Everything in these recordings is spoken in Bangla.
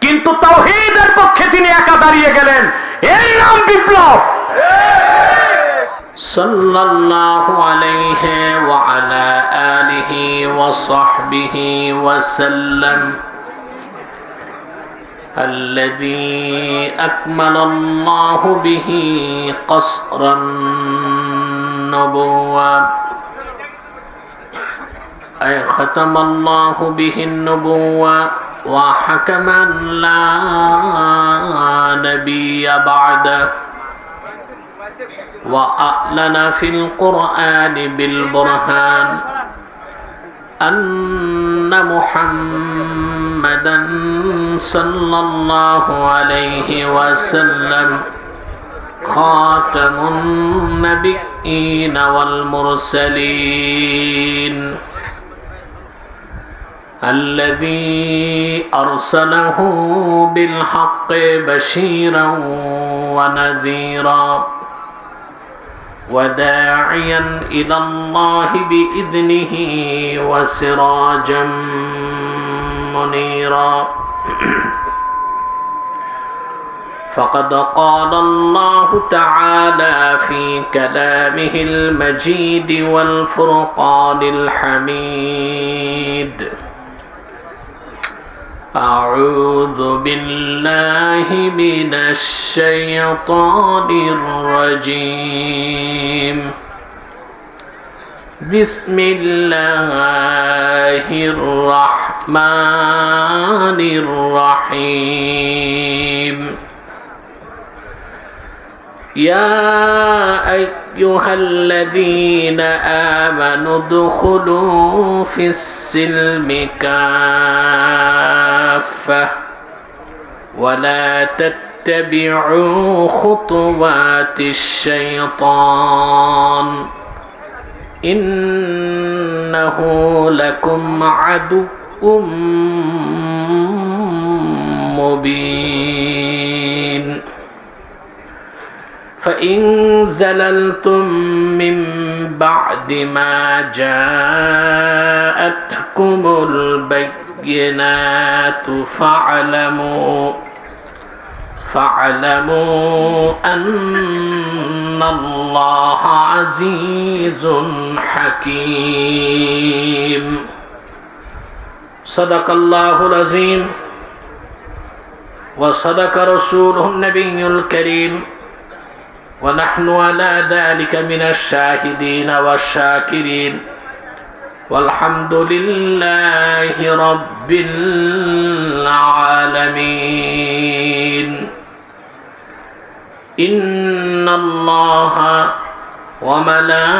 কিন্তু তাওহীদের পক্ষে তিনি একা দাঁড়িয়ে গেলেন। এই নাম বিপ্লব। সাল্লাল্লাহু আলাইহি ওয়া আলা আলিহি ওয়া সাহবিহি ওয়া সাল্লাম। الذي أكمل الله به قصر النبوة أي ختم الله به النبوة وحكم لا نبي بعده وأعلن في القرآن بالبرهان أن محمدا صلى الله عليه وسلم خاتم النبيين والمرسلين الذي أرسله بالحق بشيرا ونذيرا وداعيا إلى الله بإذنه وسراجا منيرا فقد قال الله تعالى في كلامه المجيد والفرقان الحميد أعوذ بالله من الشيطان الرجيم بسم الله الرحمن الرحيم يا أيها الذين آمنوا ادخلوا في السلم كافة ولا تتبعوا خطوات الشيطان إنه لكم عدو مبين فإن زللتم من بعد ما جاءتكم البينات فاعلموا أن الله عزيز حكيم صدق الله العظيم وصدق رسوله النبي الكريم ونحن على ذلك من الشاهدين والشاكرين والحمد لله رب العالمين إن الله وملائكته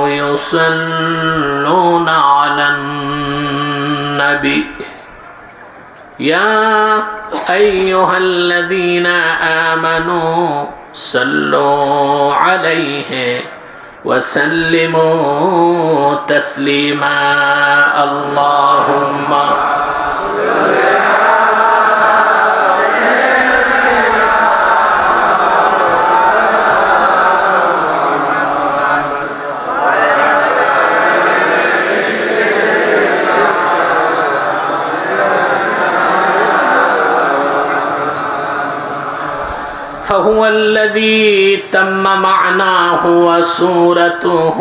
يصلون على النبي يا أيها الذين آمنوا صلوا عليه وسلموا تسليما اللهم فهو الذي تم معناه وصورته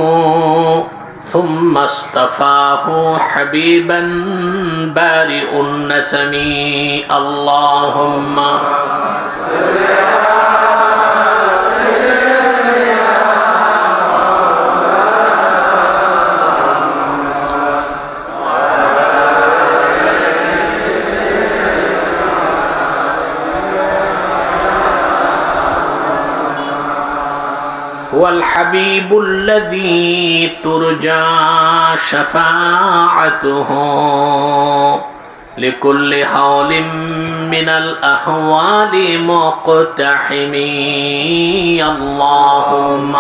ثم اصطفاه حبيبا بارئ النسم اللهم هو الحبيب الذي ترجى شفاعته لكل حول من الأحوال مقتحم اللهم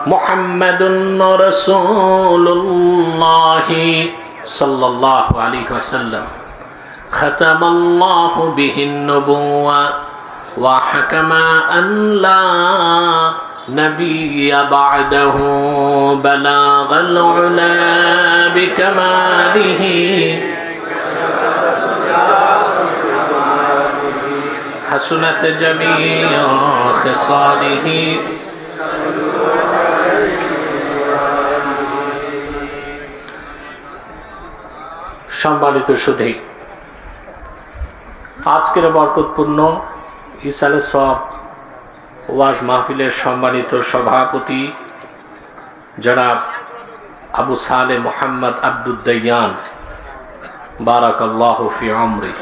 محمد رسول الله الله صلى الله عليه وسلم ختم الله به النبوة وحكم أن لا نبي بعده بلاغ العلا بكماله حسنت جميع خصاله সম্মানিত সুধী, আজকের বরকতপূর্ণ ইসালে সওয়াব ওয়াজ মাহফিলের সম্মানিত সভাপতি জনাব আবু সালেহ মোহাম্মদ আব্দুদ্দায়ান বারাকাল্লাহু ফি আমরি,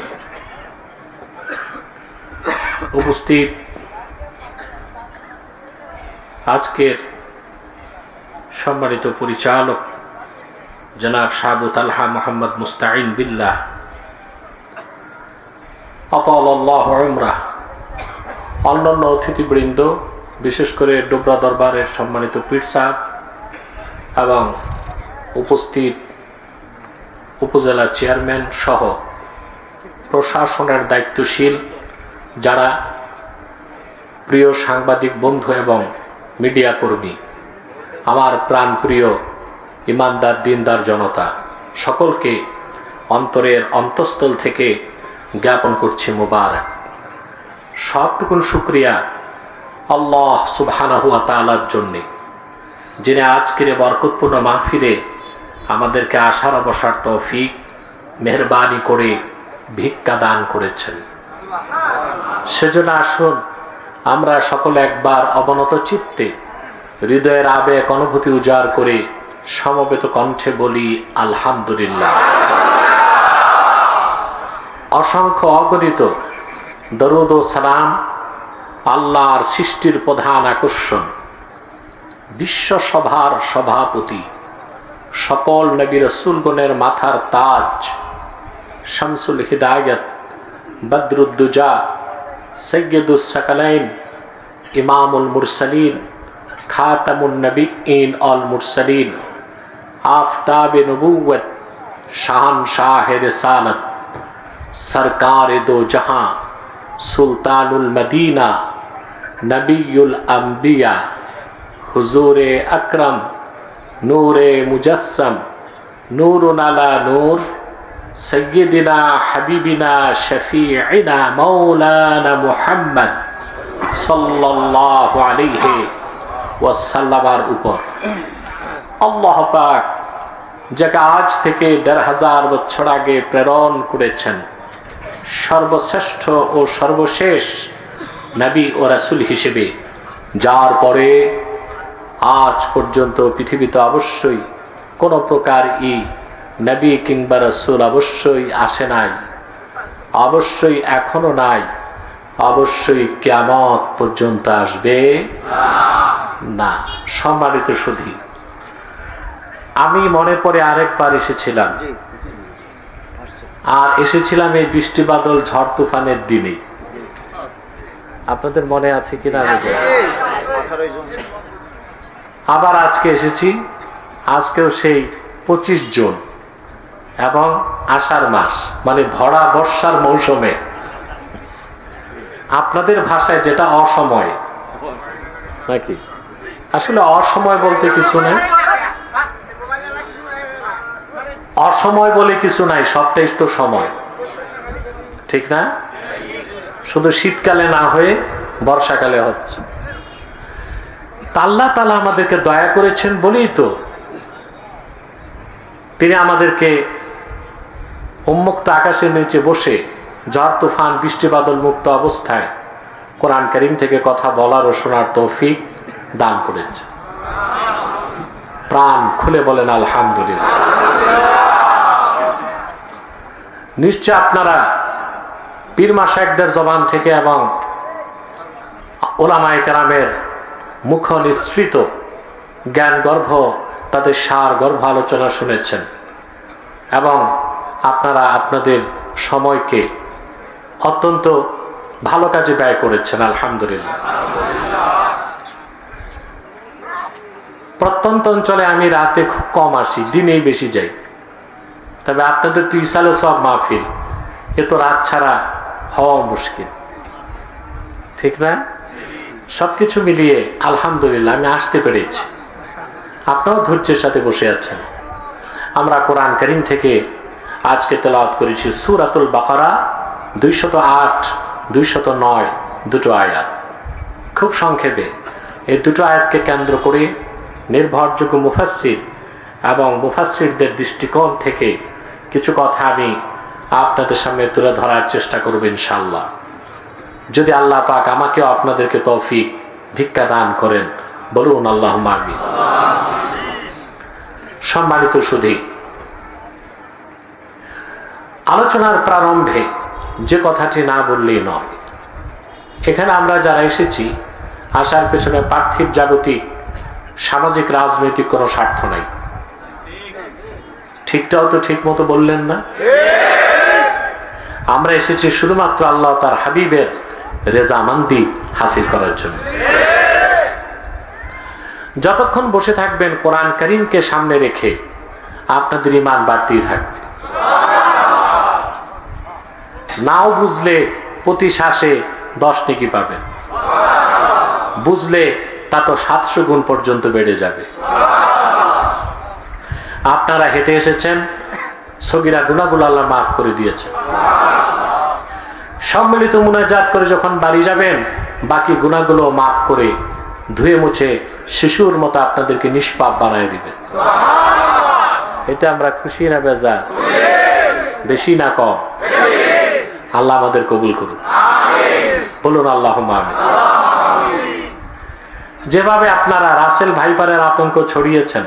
উপস্থিত আজকের সম্মানিত পরিচালক জনাব শাহাবু তালহা মোহাম্মদ মুস্তাইন বিল্লাহ আতালাল্লাহু উমরাহ, অন্যান্য অতিথিবৃন্দ, বিশেষ করে ডোবরা দরবারের সম্মানিত পীর সাহেব এবং উপস্থিত উপজেলা চেয়ারম্যান সহ প্রশাসনের দায়িত্বশীল যারা, প্রিয় সাংবাদিক বন্ধু এবং মিডিয়া কর্মী, আমার প্রাণ প্রিয় ইমানদার দিনদার জনতা, সকলকে অন্তরের অন্তঃস্থল থেকে জ্ঞাপন করছি মুবারক। সবটুকুন শুকরিয়া আল্লাহ সুবহানাহু ওয়া তাআলার জন্যে, যিনি আজকের বরকতপূর্ণ মাহফিলে আমাদেরকে আসার অবসর তৌফিক মেহেরবানি করে ভিক্ষা দান করেছেন। সেজন্য আসুন আমরা সকলে একবার অবনত চিত্তে হৃদয়ের আবেগ অনুভূতি উজাড় করে সমবেত কণ্ঠে বলি আলহামদুলিল্লাহ। অসংখ্য অগণিত দরুদ ও সালাম আল্লাহর সৃষ্টির প্রধান আকর্ষণ, বিশ্বসভার সভাপতি, সকল নবী রাসূলগণের মাথার তাজ, শামসুল হিদায়াত, বদরুদ্দুজা, সৈয়দুস সাকালাইন, ইমামুল মুরসালিন, খাতামুন নবিয়্যিন আল মুরসালিন, আফতাবে নবুওয়াত, শাহনশাহে রিসালাত, সরকারে দো জাহাঁ, সুলতানুল মদিনা, নবিয়ুল আম্বিয়া, হুজুরে আকরম, নূরে মুজাসসম, নূরুন আলা নূর, সৈয়দিনা হাবিবিনা শফিঈনা মাওলানা মুহাম্মদ সাল্লাল্লাহু আলাইহি ওয়াসাল্লামের উপর আল্লাহ পাক যাকে আজ থেকে ১৫০০ বছর আগে প্রেরণ করেছেন সর্বশ্রেষ্ঠ ও সর্বশেষ নবী ও রাসূল হিসেবে, যার পরে আজ পর্যন্ত পৃথিবীতে অবশ্যই কোনো প্রকার নবী কিংবা রাসূল অবশ্যই আসে নাই, অবশ্যই এখনো নাই, অবশ্যই কিয়ামত পর্যন্ত আসবে না। সম্মানিত সুধী, আমি মনে পড়ে আরেকবার এসেছিলাম, আর এসেছিলাম এই বৃষ্টি বাদল ঝড় তুফানের দিনে। আপনাদের মনে আছে কিনা আবার আজকে এসেছি, আজকেও সেই 25 জুন এবং আষাঢ় মাস, মানে ভরা বর্ষার মৌসুমে, আপনাদের ভাষায় যেটা অসময় নাকি, আসলে অসময় বলতে কিছু নেই, অসময় বলে কিছু নাই, সবটাই তো সময়, ঠিক না? শুধু শীতকালে না হয়ে বর্ষাকালে হচ্ছে। আল্লাহ তাআলা আমাদেরকে দয়া করেছেন বলেই তো তিনি আমাদেরকে উন্মুক্ত আকাশের নিচে বসে ঝড় তুফান বৃষ্টি বাদল মুক্ত অবস্থায় কোরআন কারীম থেকে কথা বলার ও শোনার তৌফিক দান করেছে। প্রাণ খুলে বলেন আলহামদুলিল্লাহ। নিশ্চয় আপনারা পীর মাশায়েখদের জবান থেকে এবং উলামায়ে কেরামের মুখ নিঃসৃত জ্ঞান গর্ভ, তাদের সার গর্ভ আলোচনা শুনেছেন এবং আপনারা আপনাদের সময়কে অত্যন্ত ভালো কাজে ব্যয় করেছেন আলহামদুলিল্লাহ। প্রত্যন্ত অঞ্চলে আমি রাতে খুব কম আসি, দিনেই বেশি যাই। তবে আপনাদের তো ইসালে সব মাহফিল, এ তো রাত ছাড়া হওয়া মুশকিল, ঠিক না? সবকিছু মিলিয়ে আলহামদুলিল্লাহ আমি আসতে পেরেছি। আপনারাও ধৈর্যের সাথে বসে আছেন। আমরা কোরআন কারীম থেকে আজকে তেলাওয়াত করেছি সূরাতুল বাকারা 208, 209 দুটো আয়াত। খুব সংক্ষেপে এই দুটো আয়াতকে কেন্দ্র করে নির্ভরযোগ্য মুফাসসির এবং মুফাসসিরদের দৃষ্টিকোণ থেকে কিছু কথা আমি আপনাদের সামনে তুলে ধরার চেষ্টা করব ইনশাআল্লাহ। যদি আল্লাহ পাক আমাকেও আপনাদেরকে তৌফিক ভিক্ষা দান করেন, বলুন আল্লাহুম্মা আমিন। সম্মানিত সুধী, আলোচনার প্রারম্ভে যে কথাটি না বললেই নয়, এখানে আমরা যারা এসেছি আসার পেছনে পার্থিব জাগতিক সামাজিক রাজনৈতিক কোনো স্বার্থ নাই। ঠিকটাও তো ঠিক মতো বললেন না? আমরা এসেছি শুধুমাত্র আল্লাহ তার হাবিবের রেজামান্দি হাসিল করার জন্য। যতক্ষণ বসে থাকবেন কোরআন কারীমকে সামনে রেখে আপনাদের ঈমান বাড়তেই থাকবে। নাও বুঝলে প্রতি শ্বাসে 10 নেকি পাবেন, বুঝলে তা তো 700 গুণ পর্যন্ত বেড়ে যাবে। আপনারা হেঁটে এসেছেন, সগীরা গুনাহগুলো আল্লাহ মাফ করে দিয়েছেন। সম্মিলিত মুনাজাত করে যখন বাড়ি যাবেন, বাকি গুনাহগুলো মাফ করে ধুয়ে মুছে শিশুর মতো আপনাদেরকে নিষ্পাপ বানায় দিবে। এতে আমরা খুশি না বেজার? বেশি না কম? আল্লাহ আমাদের কবুল করুন, বলুন আল্লাহুম্মা আমিন। যেভাবে আপনারা রাসেল ভাইপারের আতঙ্ক ছড়িয়েছেন,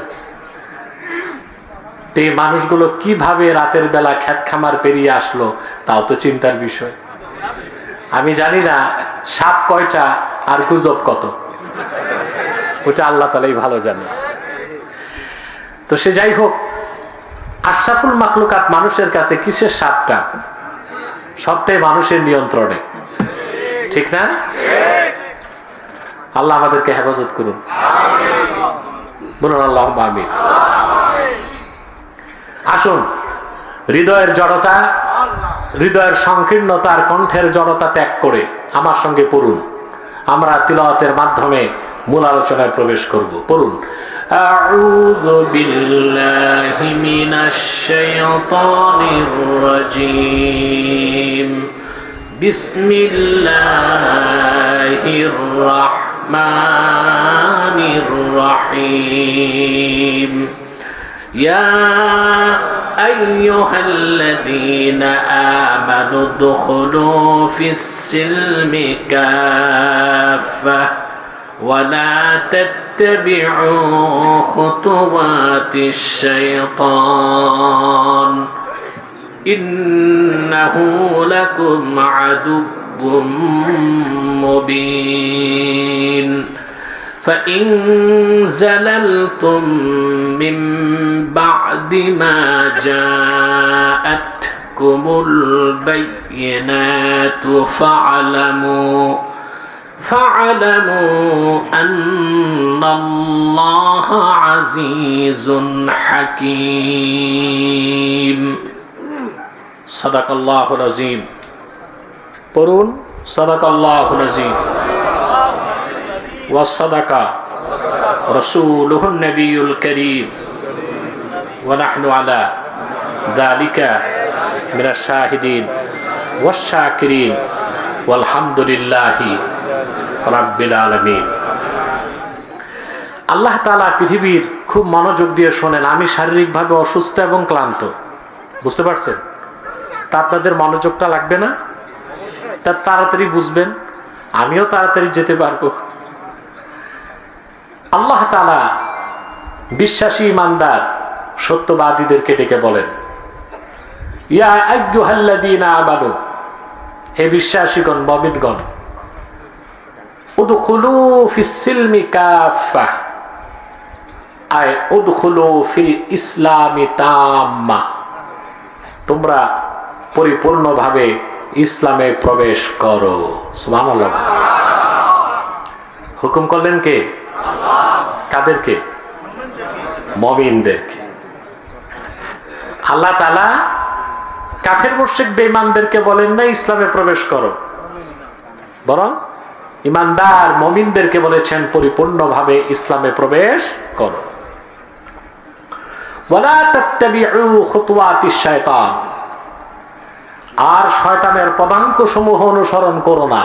এই মানুষগুলো কিভাবে রাতের বেলা খেত খামার পেরিয়ে আসলো তাও তো চিন্তার বিষয়। আমি জানি না সাপ কয়টা আর গুজব কত, ওটা আল্লাহ তাআলাই ভালো জানে। তো সে যাই হোক, আশরাফুল মাখলুকাত মানুষের কাছে কিসের সাপটা? সবটাই মানুষের নিয়ন্ত্রণে, ঠিক না? আল্লাহ আমাদেরকে হেফাজত করুন, বলুন আল্লাহুম্মা আমিন। আসুন, হৃদয়ের জড়তা, হৃদয়ের সংকীর্ণতার কণ্ঠের জড়তা ত্যাগ করে আমার সঙ্গে পড়ুন। আমরা তিলাওয়াতের মাধ্যমে মূল আলোচনায় প্রবেশ করব। পড়ুন। আউযু বিল্লাহি মিনাশ শাইতানির রাজীম। বিসমিল্লাহির রাহমানির রহিম। يا أيها الذين آمنوا ادخلوا في السلم كافة ولا تتبعوا خطوات الشيطان إنه لكم عدو مبين فإن زللتم من بعد ما جاءتكم البينات فاعلموا أن الله عزيز حكيم صدق الله العظيم পড়ুন صدق الله العظيم وصدق رسوله النبي الكريم ونحن على ذلك من الشاهدين والشاكرين والحمد لله رب العالمين। আল্লাহ তাআলা পৃথিবীর খুব মনোযোগ দিয়ে শোনেন। আমি শারীরিকভাবে অসুস্থ এবং ক্লান্ত, বুঝতে পারছেন? তা আপনাদের মনোযোগটা লাগবে না? তা তাড়াতাড়ি বুঝবেন, আমিও তাড়াতাড়ি যেতে পারবো। আল্লাহ তাআলা বিশ্বাসী ইমানদার সত্যবাদীদেরকে ডেকে বলেন, ইয়া আইয়ুহাল্লাযীনা আমানু, হে বিশ্বাসীগণ, মুমিনগণ, উদখুলু ফিস সিলমি কাফা, আয় উদখুলু ফিল ইসলামি তাম্মা, তোমরা পরিপূর্ণভাবে ইসলামে প্রবেশ করো। সুবহানাল্লাহ। হুকুম করলেন কে? কাদেরকে? মুমিনদেরকে। আল্লাহ তাআলা কাফের মুশরিক বেঈমানদেরকে বলেন না ইসলামে প্রবেশ করো, বরং ইমানদার মুমিনদেরকে বলেছেন পরিপূর্ণভাবে ইসলামে প্রবেশ করো। ওয়ালা তাত্তাবিউ খুতুওয়াতিশ শায়তান, আর শয়তানের পদাঙ্ক সমূহ অনুসরণ করো না,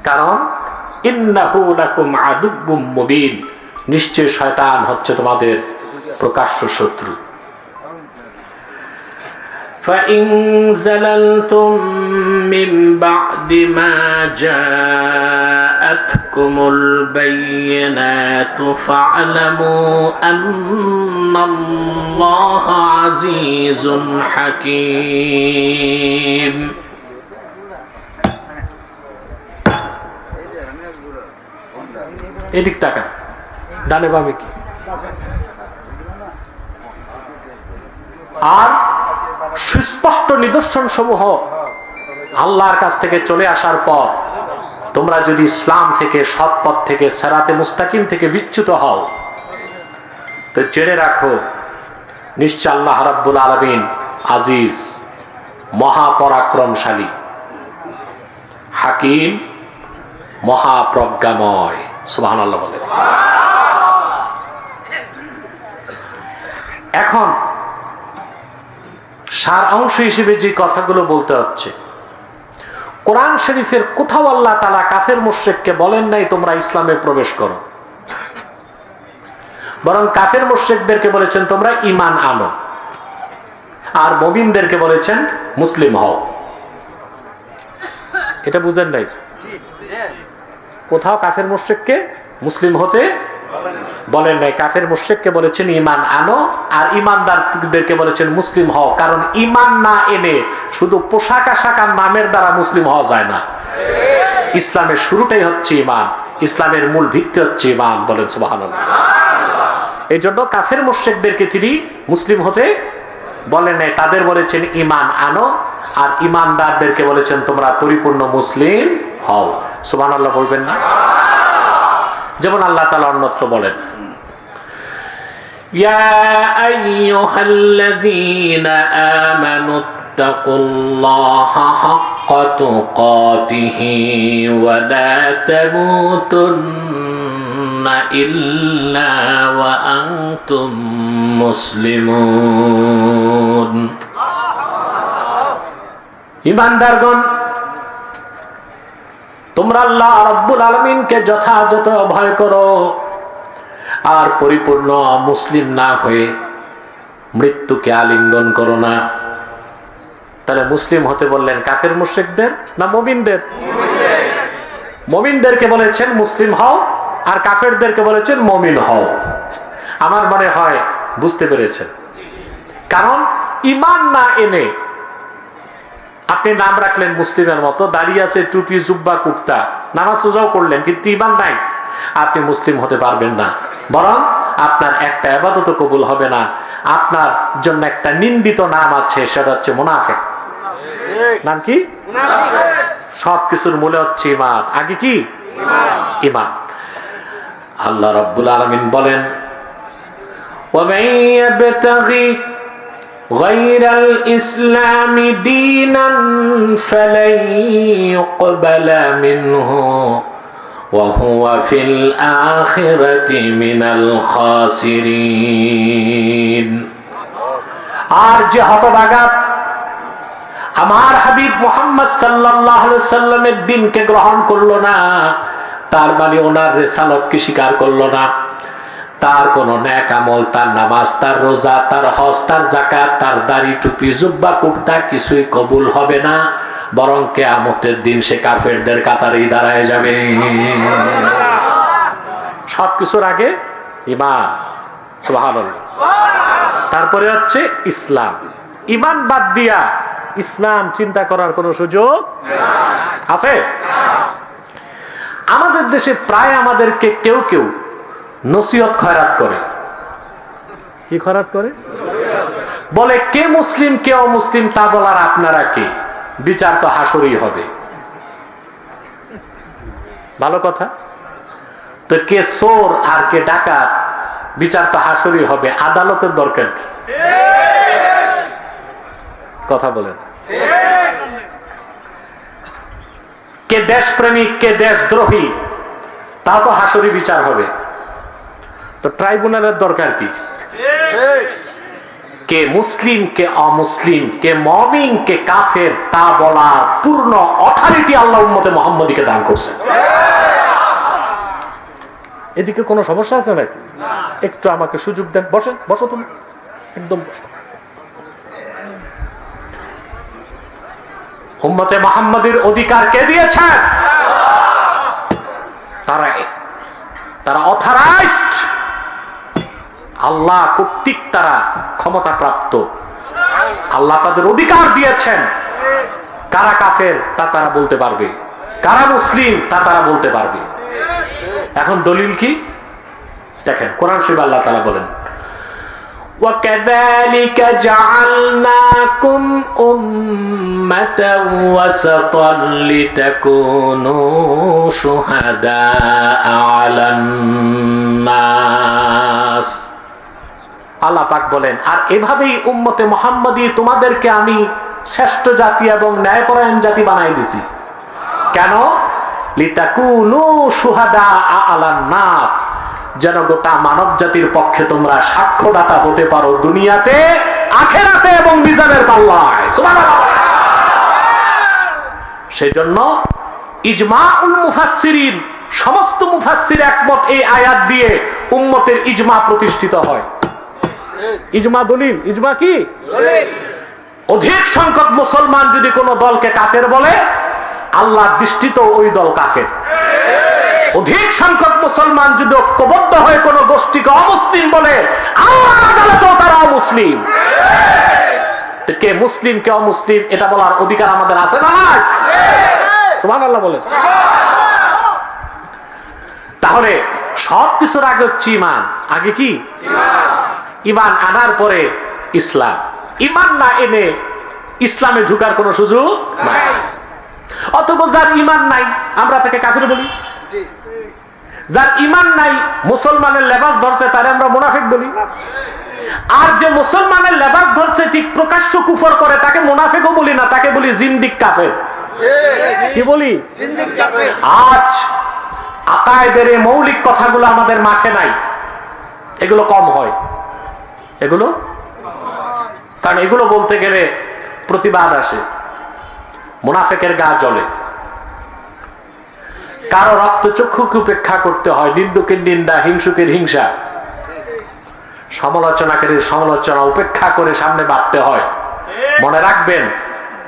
কারণ ইন্নাহু লাকুম আদুব্বুম মুবিন, নিশ্চয় শয়তান হচ্ছে তোমাদের প্রকাশ্য শত্রু। فَإِن زَلَلْتُم مِّن بَعْدِ مَا جَاءَتْكُمُ الْبَيِّنَاتُ فَاعْلَمُوا أَنَّ اللَّهَ عَزِيزٌ حَكِيمٌ। এদিক টাকা ডানে বামে কি, আর সুস্পষ্ট নিদর্শন সমূহ আল্লাহর কাছ থেকে চলে আসার পর তোমরা যদি ইসলাম থেকে, সৎ পথ থেকে, সিরাতে মুস্তাকিম থেকে বিচ্যুত হও, তো জেনে রাখো নিশ্চয় আল্লাহ রাব্বুল আলামিন আজিজ, মহাপরাক্রমশালী, হাকিম, মহাপ্রজ্ঞাময়। সুবহানাল্লাহ বলে। এখন সার অংশ হিসেবে যে কথাগুলো বলতে হচ্ছে, কোরআন শরীফের কোথাও আল্লাহ তাআলা কাফের মুশরিককে বলেন নাই তোমরা ইসলামে প্রবেশ করো, বরং কাফের মুশরিকদেরকে বলেছেন তোমরা ঈমান আনো, আর মুমিনদেরকে বলেছেন মুসলিম হও। এটা বুঝেন নাই? কোথাও কাফের মুশরিককে মুসলিম হতে বলেন নাই, কাফের মুশরিককে বলেছেন ঈমান আনো, আর ঈমানদারদেরকে বলেছেন মুসলিম হও। কারণ ঈমান না এনে শুধু পোশাক আশাক আর নামের দ্বারা মুসলিম হওয়া যায় না। ইসলামের শুরুটাই হচ্ছে ঈমান, ইসলামের মূল ভিত্তি হচ্ছে ঈমান। বলেন সুবহানাল্লাহ। এই জন্য কাফের মুশরিকদেরকে তিনি মুসলিম হতে বলেন নাই, তাদের বলেছেন ঈমান আনো, আর ঈমানদারদেরকে বলেছেন তোমরা পরিপূর্ণ মুসলিম হও। সুবহানাল্লাহ বলবেন না? যেমন আল্লাহ তাআলা অন্যত্র বলেন, ইয়া আইয়ুহাল্লাযীনা আমানুত্তাকুল্লাহা হাক্কা তুকাতিহি ওয়া লা তামুতুন্না ইল্লা ওয়া আনতুম মুসলিমুন। ঈমানদারগণ, তোমরা আল্লাহ রাব্বুল আলামিনকে যথাযথ ভয় করো, আর পরিপূর্ণ মুসলিম না হয়ে মৃত্যুকে আলিঙ্গন করো না। তাহলে মুসলিম হতে বললেন কাফের মুশরিকদের না মুমিনদের? মুমিনদেরকে বলেছেন মুসলিম হও, আর কাফেরদেরকে বলেছেন মুমিন হও। আমার মনে হয় বুঝতে পেরেছেন। কারণ ঈমান না এনে আপনি নাম রাখলেন মুসলিমের মতো, দাঁড়িয়ে আছে, টুপি, জুব্বা, কুর্তা, নামাজ রোজাও করলেন, কিন্তু ঈমান নাই, আপনি মুসলিম হতে পারবেন না। বরং আপনার একটা ইবাদতও কবুল হবে না। আপনার জন্য একটা নিন্দিত নাম আছে, সেটা হচ্ছে মুনাফিক। নাম কি? সবকিছুর মূলে হচ্ছে ঈমান। আগে কি? ঈমান। আল্লাহ রাব্বুল আলামিন বলেন, ওয়া মান ইয়াবতাগি غير الإسلام دينا فلن يقبل منه وهو في الآخرة من الخاسرين। আর যে হতভাগা আমার হাবিব মুহাম্মদ সাল্লাল্লাহু আলাইহি সাল্লামের দ্বীনকে গ্রহণ করলো না, তার মানে ওনার রিসালাতকে স্বীকার করলো না, তার কোন নেক আমল, তার নামাজ, তার রোজা, তার হজ, তার যাকাত, তার দাড়ি, টুপি, জুব্বা, কুর্তা কিছুই কবুল হবে না, বরং কিয়ামতের দিন সে কাফেরদের কাতারেই দাঁড়ায় যাবে। সবকিছুর আগে ঈমান। সুবহানাল্লাহ। তারপরে হচ্ছে ইসলাম। ঈমান বাদ দিয়া ইসলাম চিন্তা করার কোনো সুযোগ আছে? আমাদের দেশে প্রায় আমাদেরকে কেউ কেউ নসিহত খয়রাত করে। কি খয়রাত করে? বলে কে মুসলিম কে অমুসলিম তা বলার আপনারা কে, বিচার তো হাসরেই হবে। ভালো কথা তো, কে চোর আর কে ডাকাত বিচার তো হাসরেই হবে, আদালতের দরকার কি? কথা বলেন। কে দেশপ্রেমিক কে দেশদ্রোহী তা তো হাসরি বিচার হবে, তো ট্রাইব্যুনালের দরকার কি? কে মুসলিম কে অমুসলিম, কে মুমিন কে কাফের তা বলার পূর্ণ অথরিটি আল্লাহ উম্মতে মুহাম্মদীকে দান করছেন। এদিকে কোনো সমস্যা আছে নাকি? একটু আমাকে সুযোগ দেন, বসেন, বসো তুমি, একদম বসো। উম্মতে মুহাম্মদীর অধিকার কে দিয়েছেন? তারা অথরাইজড, আল্লাহ কর্তৃক তারা ক্ষমতা প্রাপ্ত, আল্লাহ তাদের অধিকার দিয়েছেন। কারা কাফের তা তারা বলতে পারবে, কারা মুসলিম তা তারা বলতে পারবে। এখন দলিল কি দেখেন, কোরআন শরীফে আল্লাহ তাআলা বলেন, وَكَذَلِكَ جَعَلْنَاكُمْ أُمَّةً وَسَطًا لِتَكُونُوا شُهَدَاءَ عَلَى النَّاسِ। আল্লাহ পাক বলেন, আর এভাবেই উম্মতে মুহাম্মদী তোমাদেরকে আমি শ্রেষ্ঠ জাতি এবং ন্যায়পরায়ণ জাতি বানাই দিছি। কেন? লিতাকুনু শুহাদা আলান নাস, যেন গোটা মানব জাতির পক্ষে তোমরা সাক্ষ্যদাতা হতে পারো দুনিয়াতে, আখিরাতে এবং মিজানের পাল্লায়। সুবহানাল্লাহ। সেজন্য ইজমাউল মুফাসসিরিন, সমস্ত মুফাসসির একমত এই আয়াত দিয়ে উম্মতের ইজমা প্রতিষ্ঠিত হয়। ইজমা দলিল, ইজমা কি? অধিক সংখ্যক মুসলমান যদি কোনো দলকে কাফের বলে, আল্লাহর দৃষ্টিতে ওই দল কাফের। অধিক সংখ্যক মুসলমান যদি ঐক্যবদ্ধ হয়ে কোন গোষ্ঠীকে অমুসলিম বলে, আল্লাহর আদালতেও তারা অমুসলিম। কে মুসলিম কে অমুসলিম এটা বলার অধিকার আমাদের আছে না নাই? সুবহানাল্লাহ বলে। তাহলে সবকিছুর আগে হচ্ছে ইমান। আগে কি? ইমান আনার পরে ইসলাম। ইমান না এনে ইসলামে ঢুকার কোন সুযোগ নাই। অতঃপর যার ইমান নাই আমরা তাকে কাফির বলি, যার ইমান নাই মুসলমানের লেবাস ধরছে তারে আমরা মুনাফিক বলি, আর যে মুসলমানের লেবাস ধরছে ঠিক প্রকাশ্য কুফর করে তাকে মুনাফিকও বলি না, তাকে বলি জিন্দিক কাফের। কি বলি? জিন্দিক কাফের। আজ আকায়েদের এই মৌলিক কথাগুলো আমাদের মাঠে নাই, এগুলো কম হয়, এগুলো কারণ এগুলো বলতে গেলে প্রতিবাদ আসে, মুনাফিকের গা জ্বলে, কারো রক্তচক্ষুকে উপেক্ষা করতে হয়, নিন্দুকের নিন্দা, হিংসুকের হিংসা, সমালোচনাকারীর সমালোচনা উপেক্ষা করে সামনে বাড়তে হয়। মনে রাখবেন,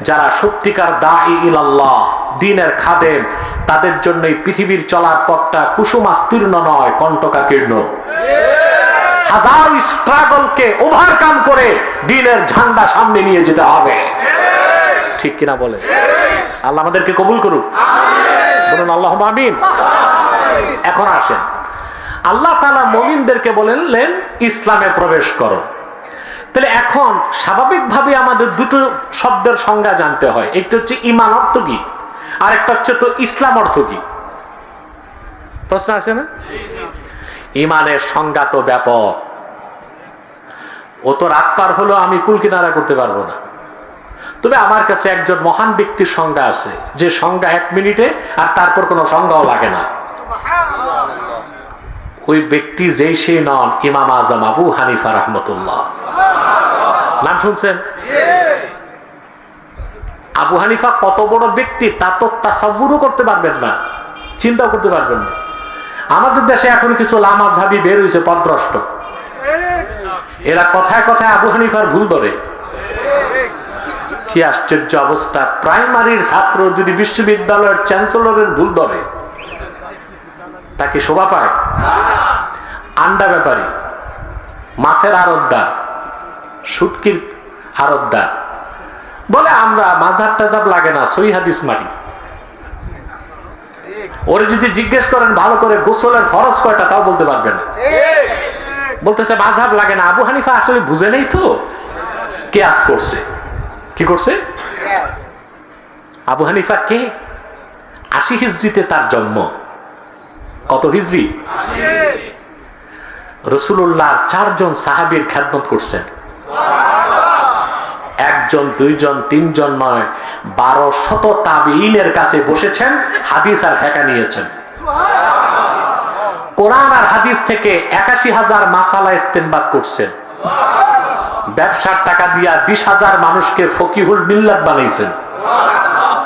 যারা সত্যিকার দাঈ ইলাল্লাহ, দ্বীনের খাদেম, তাদের জন্য পৃথিবীর চলার পথটা কুসুমাস্তীর্ণ নয়, কণ্টকাকীর্ণ। হাজার স্ট্রাগলকে ওভারকাম করে দ্বীনের ঝান্ডা সামনে নিয়ে যেতে হবে। ঠিক কিনা বলে? আল্লাহ আমাদেরকে কবুল করুক, বলুন আল্লাহুম্মা আমিন। এখন আসেন, আল্লাহ তাআলা মুমিনদেরকে বললেন ইসলামে প্রবেশ করো। তাহলে এখন স্বাভাবিকভাবে আমাদের দুটো শব্দের সংজ্ঞা জানতে হয়। একটা হচ্ছে ঈমান অর্থ কি, আর একটা হচ্ছে তো ইসলাম অর্থ কি। প্রশ্ন আসে না? ঈমানের সংজ্ঞা তো ব্যাপক, ও তো রাত পার হলো আমি কুল কিনারা করতে পারবো না। তবে আমার কাছে একজন মহান ব্যক্তির সংজ্ঞা আছে, যে সংজ্ঞা 1 মিনিটে আর তারপর কোনো সংজ্ঞাও লাগে না। ওই ব্যক্তি যেই সে নন, ইমাম আজম আবু হানিফা রাহমাতুল্লাহ। নাম শুনছেন? আবু হানিফা কত বড় ব্যক্তি তা তো তাসাব্বুরও করতে পারবেন না, চিন্তাও করতে পারবেন না। আমাদের দেশে এখন কিছু লামাযহাবী বের হয়েছে পথভ্রষ্ট, এরা কথায় কথায় আবু হানিফার ভুল ধরে। কি আশ্চর্য অবস্থা! প্রাইমারির ছাত্র যদি বিশ্ববিদ্যালয়ের চ্যান্সেলরের ভুল ধরে, তাকে শোভা পায়? আন্ডা ব্যাপারী, মাছের আড়তদার, শুটকির আড়তদার বলে আমরা মাযহাব টাযহাব লাগে না, সহিহ হাদিস মানি। ওরে যদি জিজ্ঞেস করেন ভালো করে গোসলের ফরজ কয়টা, তাও বলতে পারবে না। বলতেছে মাযহাব লাগে না। আবু হানিফা আসলে বুঝে নেই তো, কিয়াস করছে। কি করছে? আবু হানিফা কে? 80 হিজরিতে তার জন্ম। কত হিজরি? রাসূলুল্লাহর 4 জন সাহাবীর খেদমত করছেন। একজন, দুইজন, তিনজন নয়, 1200 তাবিঈনের কাছে বসেছেন, হাদিস আর ফিকহ নিয়েছেন। কোরআন আর হাদিস থেকে ৮১,০০০ মাসালা ইস্তেনবাত করছেন। ব্যবসার টাকা দিয়া 20,000 মানুষকে ফকিহুল মিল্লাত বানাইছেন।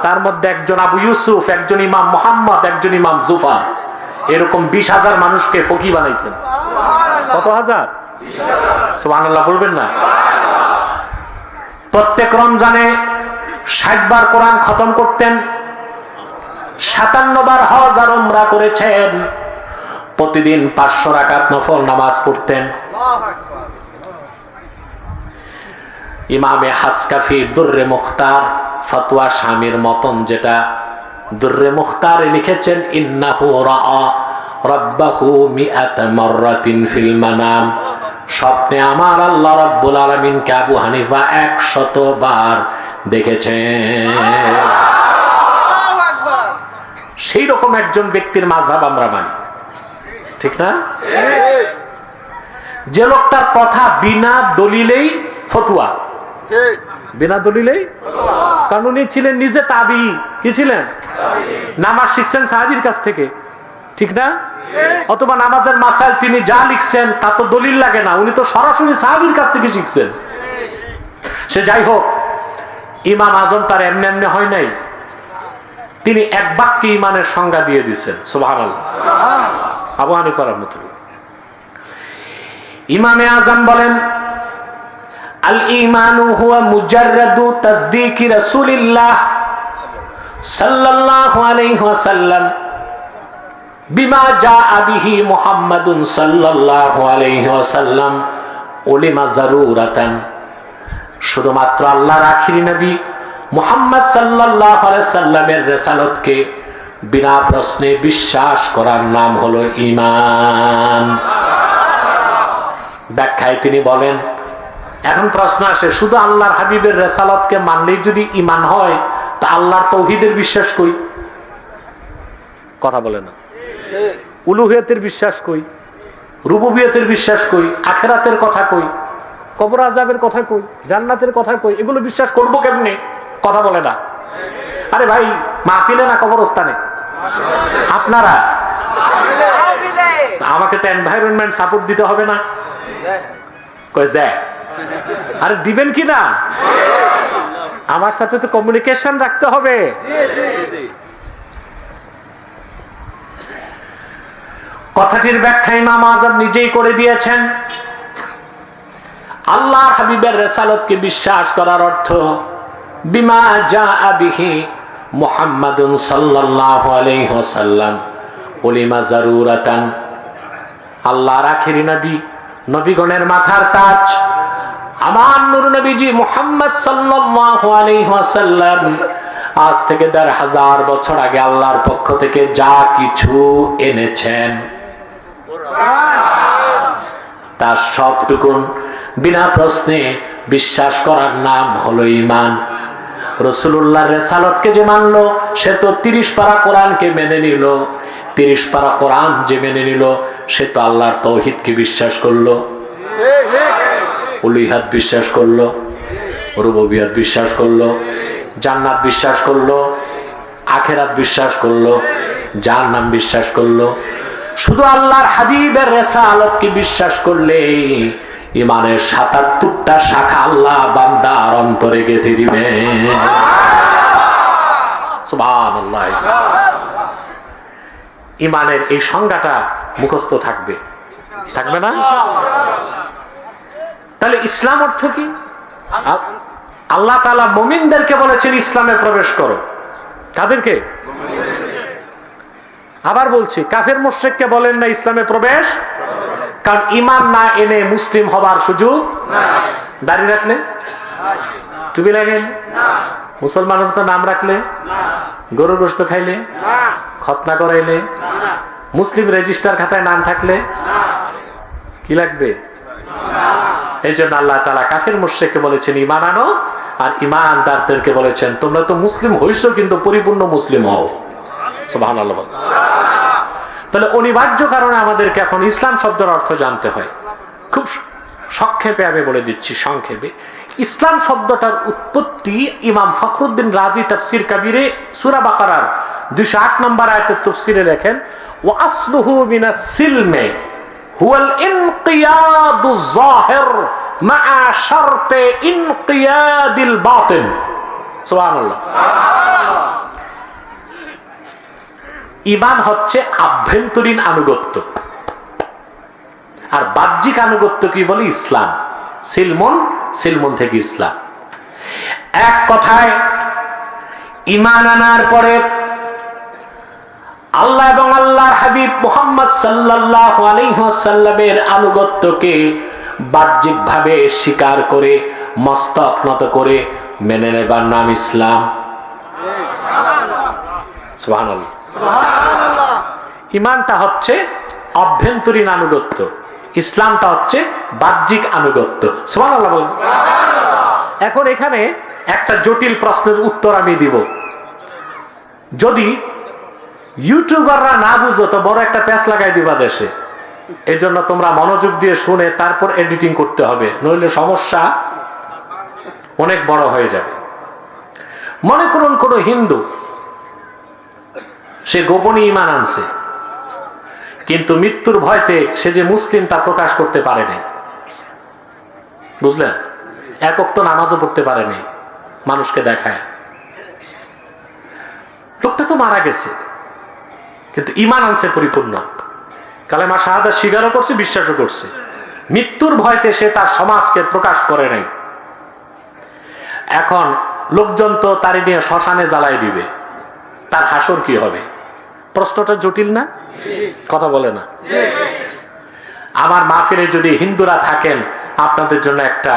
তার মধ্যে একজন আবু ইউসুফ, একজন ইমাম মোহাম্মদ, একজন ইমাম জুফার, এরকম 20,000 মানুষকে ফকি বানাইছেন। কত হাজার? সুবহানাল্লাহ বলবেন না? প্রত্যেক রমজানে 60 বার কোরআন খতম করতেন, 57 বার হজ আর উমরা করেছেন, প্রতিদিন 500 রাকাত নফল নামাজ পড়তেন। ইমামে হাসকাফি দুররে মুখতার ফতোয়া শামির মতন, যেটা দুররে মুখতারে লিখেছেন, ইন্নাহু রাআ রাব্বাহু মিআত মাররাতিন ফিল মানাম, স্বপ্নে আমার আল্লাহ রাব্বুল আলামিনকে আবু হানিফা 100 বার দেখেছেন। সেই রকম একজন ব্যক্তির মাযহাব আমরা মানি, ঠিক না? যে লোকটার কথা বিনা দলিলেই ফতোয়া, বিনা দলিলেই, কারণ উনি ছিলেন নিজে তাবিঈ। কি ছিলেন? নামাজ শিখছেন সাহাবীর কাছ থেকে, ঠিক না? অথবা নামাজের মাসাইল তিনি যা লিখছেন তা তো দলিল লাগে না, উনি তো সরাসরি সাহাবীর কাছ থেকে শিখছেন। সে যাই হোক, ইমাম আজম তার এমনি এমনি হয় নাই, তিনি এক বাক্যে ইমানের সংজ্ঞা দিয়ে দিচ্ছেন। সুবহানাল্লাহ। আবু হানিফা রাহমাতুল্লাহ, ইমামে আজম বলেন, আল ঈমানু হুয়া মুজাররাদু তাসদীকি রাসূলিল্লাহ সাল্লাল্লাহু আলাইহি ওয়াসাল্লাম বিমা জাআ বিহি মুহাম্মাদুন সাল্লাল্লাহু আলাইহি ওয়াসাল্লাম উলিমা যারুরাতান। শুধুমাত্র আল্লাহর আখিরি নবী মুহাম্মদ সাল্লাল্লাহু আলাইহি সাল্লামের রিসালাতকে বিনা প্রশ্নে বিশ্বাস করার নাম হলো ঈমান। ব্যাখ্যায় তিনি বলেন, এখন প্রশ্ন আসে, শুধু আল্লাহর হাবিবের রিসালাতকে মানলেই যদি ঈমান হয়, তা আল্লাহর তাওহীদের বিশ্বাস কই? কথা বলে না। উলুহিয়তের বিশ্বাস কই? রুবুবিয়তের বিশ্বাস কই? আখিরাতের কথা কই? কবর আযাবের কথা কই? জান্নাতের কথা কই? এগুলো বিশ্বাস করব কেমনে? কথা বলে না। আরে ভাই, মাহফিলে না কবরস্থানে? আপনারা আমাকে তো এনভায়রনমেন্ট সাপোর্ট দিতে হবে না? কই যায়? আরে দিবেন কি না? আমার সাথে তো কমিউনিকেশন রাখতে হবে। কথাটির ব্যাখ্যা ইমাম আযম নিজেই করে দিয়েছেন। আল্লাহর হাবিবের রিসালাতকে বিশ্বাস করার অর্থ বিমা জাআ বিহি মুহাম্মাদুন সাল্লাল্লাহু আলাইহি ওয়াসাল্লাম উলিমা যারুরাতান। আল্লাহর আখিরি নবী, নবীগণের মাথার তাজ, আমার নূর নবীজি মুহাম্মদ সাল্লাল্লাহু আলাইহি ওয়াসাল্লাম আজ থেকে ১৫০০ বছর আগে আল্লাহর পক্ষ থেকে যা কিছু এনেছেন, তার সবটুকুন বিনা প্রশ্নে বিশ্বাস করার নাম হলো ঈমান। রাসূলুল্লাহর রিসালাতকে যে মানলো, সে তো 30 পারা কোরআনকে মেনে নিল। 30 পারা কোরআন যে মেনে নিল, সে তো আল্লাহর তাওহীদকে বিশ্বাস করলো, উলুহিয়াত বিশ্বাস করলো, রুবুবিয়ত বিশ্বাস করলো, জান্নাত বিশ্বাস করলো, আখিরাত বিশ্বাস করলো, জাহান্নাম বিশ্বাস করলো। শুধু আল্লাহর হাবিবের রিসালাতকে বিশ্বাস করলে ঈমানের ৭৭টা শাখা আল্লাহ বান্দার অন্তরে গেঁথে দিবেন। সুবহানাল্লাহ। ঈমানের এই সংজ্ঞাটা মুখস্থ থাকবে, থাকবে না? তাহলে ইসলাম অর্থ কি? আল্লাহ তাআলা মুমিনদেরকে বলেছেন ইসলামে প্রবেশ করো। কাদেরকে? আবার বলছি, কাফের মুশরিককে বলেন না ইসলামে প্রবেশ, কারণ ঈমান না এনে মুসলিম হবার সুযোগ নাই। দাড়ি রাখলে, টুপি লাগাইলে, মুসলমানের মতো নাম রাখলে, গরুর গোশত খাইলে, খতনা করাইলে, মুসলিম রেজিস্টার খাতায় নাম থাকলে কি লাগবে? এই জন্য আল্লাহ তাআলা কাফের মুশরিককে বলেছেন ঈমান আনো, আর ঈমানদারদেরকে বলেছেন তোমরা তো মুসলিম হইছো, কিন্তু পরিপূর্ণ মুসলিম হও। সুবহানাল্লাহ। তাহলে অনিবার্য কারণে আমাদেরকে এখন ইসলাম শব্দের অর্থ জানতে হয়। খুব সংক্ষেপে আমি বলে দিচ্ছি সংক্ষেপে। ইসলাম শব্দটার উৎপত্তি ইমাম ফখরুদ্দিন রাজি তাফসির কাবিরে সূরা বাকারার 208 নম্বর আয়াতের তাফসিরে লেখেন, ওয়া আসলুহু মিনাস সিলমে হুয়াল ইনকিয়াদুজ যাহির মা'a শারতে ইনকিয়াদিল বাতিন। সুবহানাল্লাহ। ঈমান হচ্ছে আভ্যন্তরীণ আনুগত্য, আর বাহ্যিক আনুগত্য কি বলে? ইসলাম। সিলমন, সিলমন থেকে ইসলাম। এক কথায় ঈমান আনার পরে আল্লাহ এবং আল্লাহর হাবিব মুহাম্মদ সাল্লাল্লাহু আলাইহি ওয়াসাল্লামের আনুগত্যকে বাহ্যিকভাবে স্বীকার করে মস্তক নত করে মেনে নেবার নাম ইসলাম। সুবহানাল্লাহ। ঈমানটা হচ্ছে আভ্যন্তরীণ আনুগত্য, ইসলামটা হচ্ছে বাহ্যিক আনুগত্য। সুবহানাল্লাহ বলেন। এখন এখানে একটা জটিল প্রশ্নের উত্তর আমি দিব। যদি ইউটিউবাররা না বুঝো তো বড় একটা প্যাচ লাগাই দিবা দেশে। এই জন্য তোমরা মনোযোগ দিয়ে শুনে তারপর এডিটিং করতে হবে, নইলে সমস্যা অনেক বড় হয়ে যাবে। মনে করুন কোন হিন্দু, সে গোপনে ঈমান আনছে, কিন্তু মৃত্যুর ভয়তে সে যে মুসলিম তা প্রকাশ করতে পারে নাই। বুঝলেন? এক ওয়াক্ত নামাজও পড়তে পারে নাই, মানুষকে দেখায়। লোকটা তো মারা গেছে, কিন্তু ঈমান আনছে পরিপূর্ণ, কালেমা শাহাদাত স্বীকারও করছে, বিশ্বাসও করছে। মৃত্যুর ভয়তে সে তার সমাজকে প্রকাশ করে নাই। এখন লোকজন তো তার নিয়ে শ্মশানে জ্বালাই দিবে, তার হাসর কি হবে? প্রশ্নটা জটিল না? কথা বলে না। আমার মাহফিলে যদি হিন্দুরা থাকেন, আপনাদের জন্য একটা